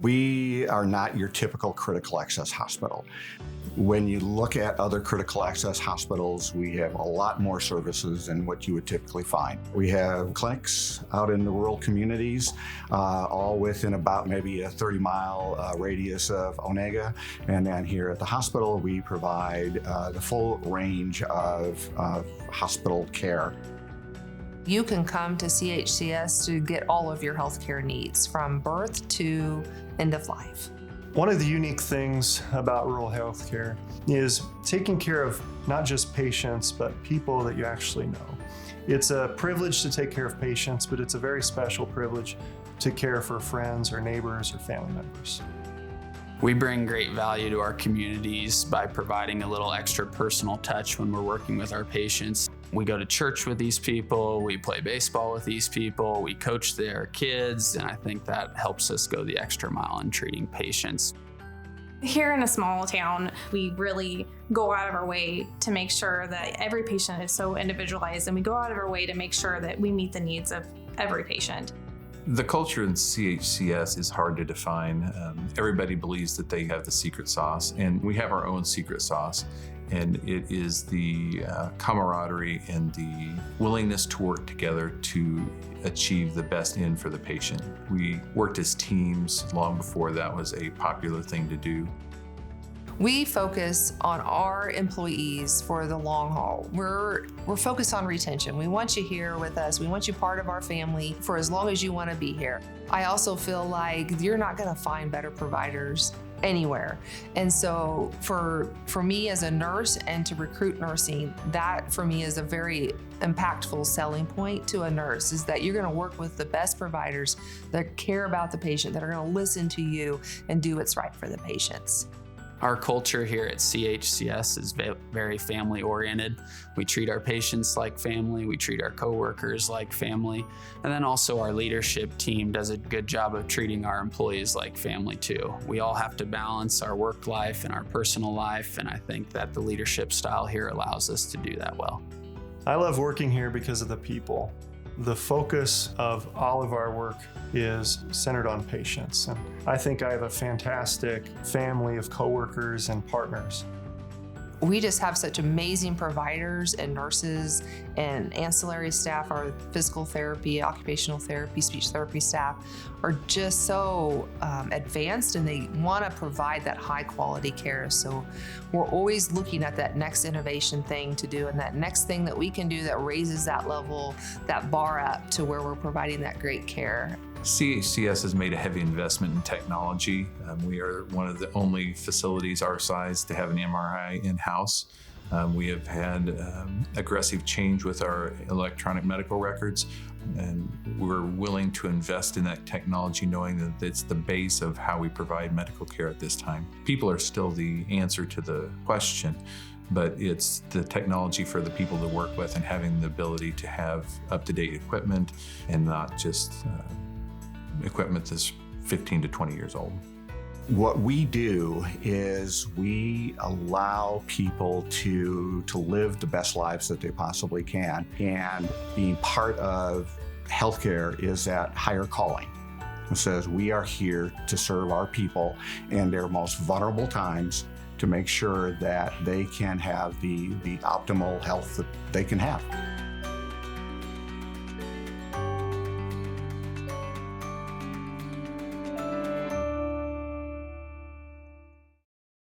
We are not your typical critical access hospital. When you look at other critical access hospitals, we have a lot more services than what you would typically find. We have clinics out in the rural communities, all within about maybe a 30-mile radius of Onega. And then here at the hospital, we provide the full range of hospital care. You can come to CHCS to get all of your healthcare needs from birth to end of life. One of the unique things about rural healthcare is taking care of not just patients, but people that you actually know. It's a privilege to take care of patients, but it's a very special privilege to care for friends or neighbors or family members. We bring great value to our communities by providing a little extra personal touch when we're working with our patients. We go to church with these people, we play baseball with these people, we coach their kids, and I think that helps us go the extra mile in treating patients. Here in a small town, we really go out of our way to make sure that every patient is so individualized, and we go out of our way to make sure that we meet the needs of every patient. The culture in CHCS is hard to define. Everybody believes that they have the secret sauce, and we have our own secret sauce. And it is the camaraderie and the willingness to work together to achieve the best end for the patient. We worked as teams long before that was a popular thing to do. We focus on our employees for the long haul. We're focused on retention. We want you here with us. We want you part of our family for as long as you want to be here. I also feel like you're not going to find better providers anywhere. And so for me as a nurse and to recruit nursing, that for me is a very impactful selling point to a nurse, is that you're going to work with the best providers that care about the patient, that are going to listen to you and do what's right for the patients. Our culture here at CHCS is very family oriented. We treat our patients like family, we treat our coworkers like family, and then also our leadership team does a good job of treating our employees like family too. We all have to balance our work life and our personal life, and I think that the leadership style here allows us to do that well. I love working here because of the people. The focus of all of our work is centered on patients. And I think I have a fantastic family of coworkers and partners. We just have such amazing providers and nurses and ancillary staff. Our physical therapy, occupational therapy, speech therapy staff are just so advanced, and they want to provide that high quality care. So we're always looking at that next innovation thing to do, and that next thing that we can do that raises that level, that bar up to where we're providing that great care. CHCS has made a heavy investment in technology. We are one of the only facilities our size to have an MRI in-house. We have had aggressive change with our electronic medical records, and we're willing to invest in that technology knowing that it's the base of how we provide medical care at this time. People are still the answer to the question, but it's the technology for the people to work with and having the ability to have up-to-date equipment and not just equipment that's 15 to 20 years old. What we do is we allow people to live the best lives that they possibly can. And being part of healthcare is that higher calling. It says we are here to serve our people in their most vulnerable times to make sure that they can have the optimal health that they can have.